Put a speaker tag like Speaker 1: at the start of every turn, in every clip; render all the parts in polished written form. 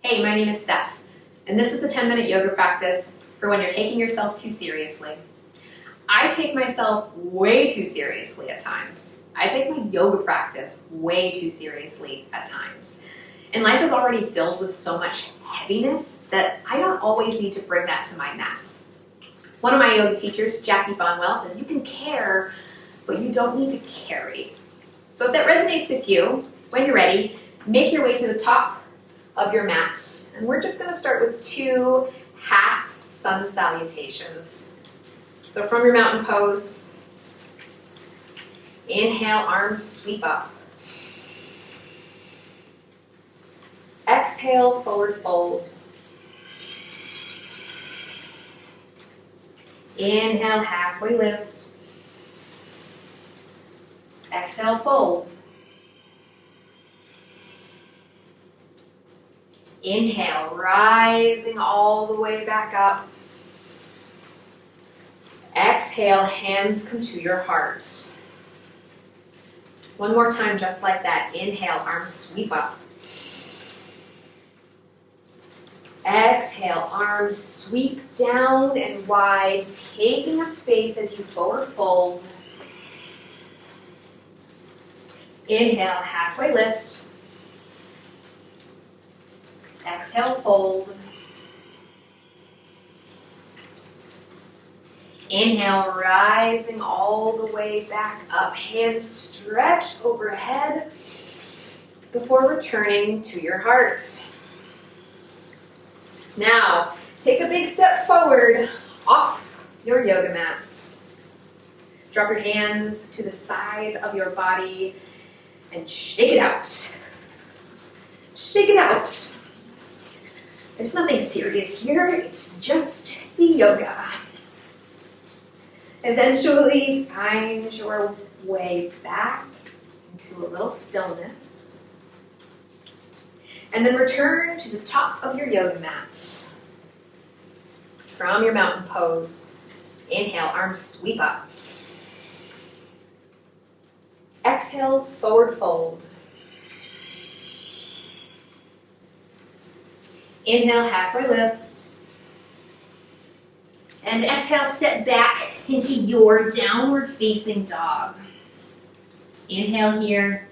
Speaker 1: Hey, my name is Steph, and this is a 10-minute yoga practice for when you're taking yourself too seriously. I take myself way too seriously at times. I take my yoga practice way too seriously at times. And life is already filled with so much heaviness that I don't always need to bring that to my mat. One of my yoga teachers, Jackie Bonwell, says you can care, but you don't need to carry. So if that resonates with you, when you're ready, make your way to the top of your mat. And we're just going to start with 2 half sun salutations. So from your mountain pose, inhale, arms sweep up. Exhale, forward fold. Inhale, halfway lift. Exhale, fold. Inhale, rising all the way back up. Exhale, hands come to your heart. One more time, just like that. Inhale, arms sweep up. Exhale, arms sweep down and wide, taking up space as you forward fold. Inhale, halfway lift. Exhale, fold. Inhale, rising all the way back up. Hands stretched overhead before returning to your heart. Now, take a big step forward off your yoga mat. Drop your hands to the side of your body and shake it out. Shake it out. There's nothing serious here, it's just the yoga. Eventually, find your way back into a little stillness. And then return to the top of your yoga mat. From your mountain pose, inhale, arms sweep up. Exhale, forward fold. Inhale, halfway lift. And exhale, step back into your downward facing dog. Inhale here.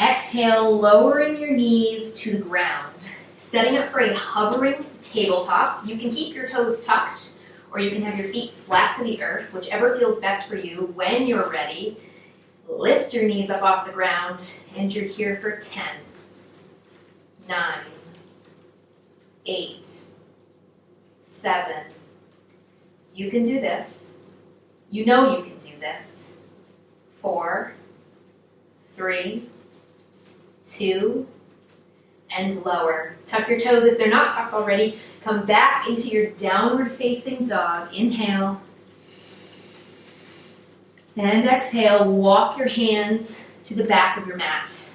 Speaker 1: Exhale, lowering your knees to the ground. Setting up for a hovering tabletop. You can keep your toes tucked, or you can have your feet flat to the earth, whichever feels best for you. When you're ready, lift your knees up off the ground, and you're here for 10. 9, 8, 7. You can do this. You know you can do this. 4, 3, 2, and lower. Tuck your toes if they're not tucked already. Come back into your downward facing dog. Inhale. And exhale. Walk your hands to the back of your mat.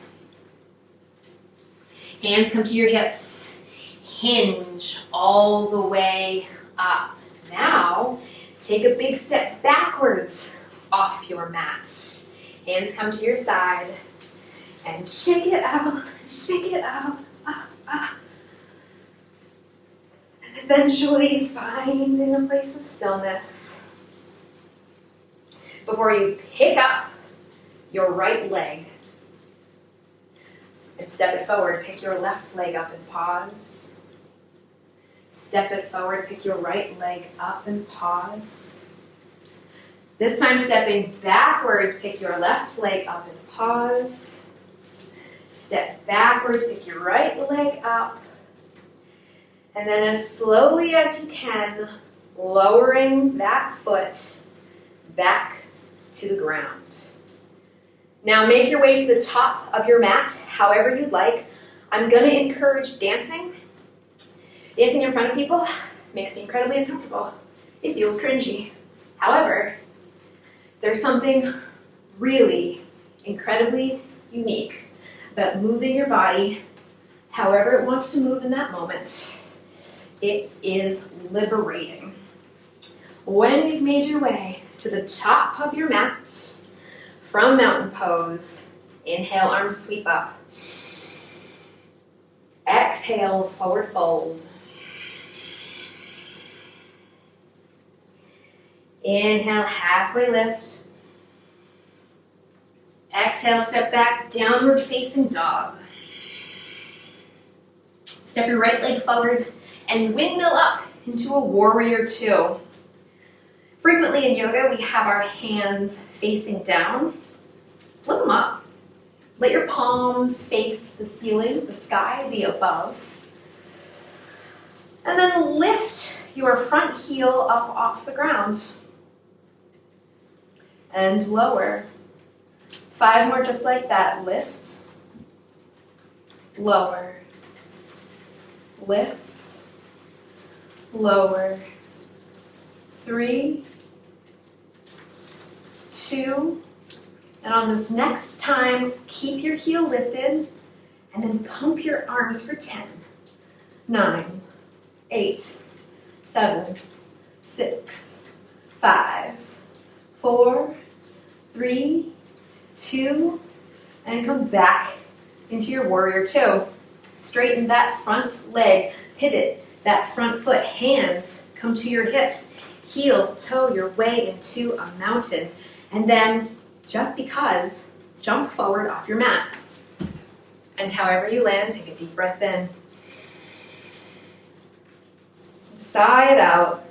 Speaker 1: Hands come to your hips. Hinge all the way up. Now, take a big step backwards off your mat. Hands come to your side. And shake it out, up, up. And eventually finding a place of stillness. Before you pick up your right leg, and step it forward, pick your left leg up and pause. Step it forward, pick your right leg up and pause. This time stepping backwards, pick your left leg up and pause. Step backwards, pick your right leg up. And then as slowly as you can, lowering that foot back to the ground. Now make your way to the top of your mat, however you'd like. I'm going to encourage dancing. Dancing in front of people makes me incredibly uncomfortable. It feels cringy. However, there's something really incredibly unique about moving your body however it wants to move in that moment. It is liberating. When you've made your way to the top of your mat, from mountain pose, inhale, arms sweep up. Exhale, forward fold. Inhale, halfway lift. Exhale, step back, downward facing dog. Step your right leg forward and windmill up into a warrior two. Frequently in yoga, we have our hands facing down. Flip them up. Let your palms face the ceiling, the sky, the above. And then lift your front heel up off the ground. And lower. 5 more just like that. Lift. Lower. Lift. Lower. 3, 2, and on this next time, keep your heel lifted and then pump your arms for 10, 9, 8, 7, 6, 5, 4, 3, 2, and come back into your warrior two. Straighten that front leg, pivot that front foot, hands come to your hips, heel, toe your way into a mountain, and then just because, jump forward off your mat. And however you land, take a deep breath in. Sigh it out.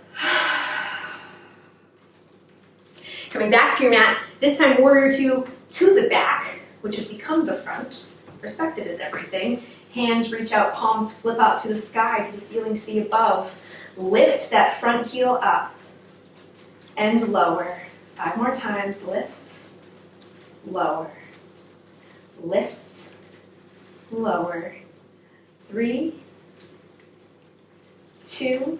Speaker 1: Coming back to your mat, this time warrior two to the back, which has become the front. Perspective is everything. Hands reach out, palms flip out to the sky, to the ceiling, to the above. Lift that front heel up and lower. 5 more times. Lift, lower, lift, lower. 3, 2.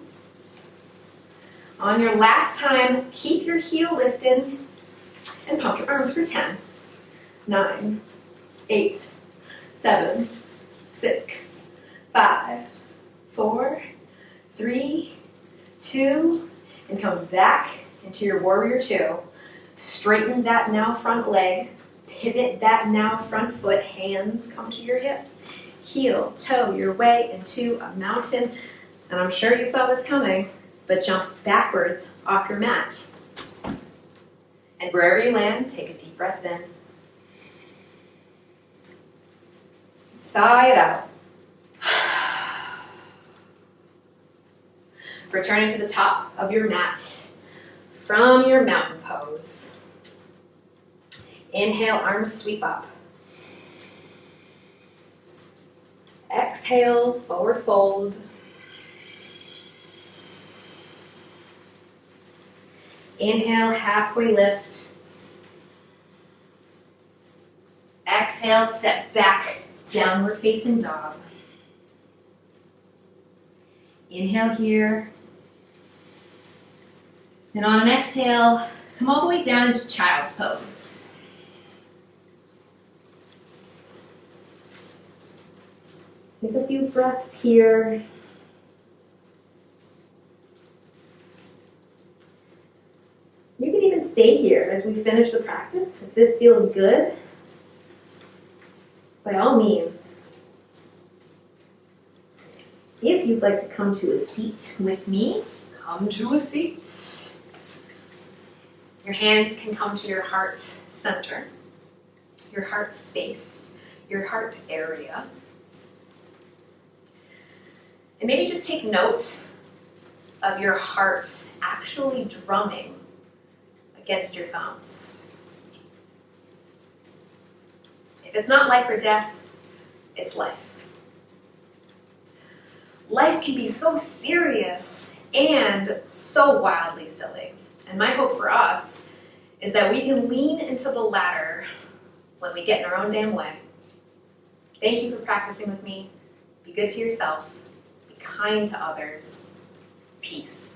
Speaker 1: On your last time, keep your heel lifted and pump your arms for 10, 9, 8, 7, 6, 5, 4, 3, 2, and come back into your warrior two. Straighten that now front leg, pivot that now front foot, hands come to your hips, heel, toe your way into a mountain, and I'm sure you saw this coming, but jump backwards off your mat. And wherever you land, take a deep breath in. Sigh it out. Returning to the top of your mat from your mountain pose. Inhale, arms sweep up. Exhale, forward fold. Inhale, halfway lift. Exhale, step back, downward facing dog. Inhale here. Then on an exhale, come all the way down into child's pose. Take a few breaths here. You can even stay here as we finish the practice. If this feels good, by all means. If you'd like to come to a seat with me, come to a seat. Your hands can come to your heart center, your heart space, your heart area. And maybe just take note of your heart actually drumming against your thumbs. If it's not life or death, it's life. Life can be so serious and so wildly silly. And my hope for us is that we can lean into the latter when we get in our own damn way. Thank you for practicing with me. Be good to yourself. Be kind to others. Peace.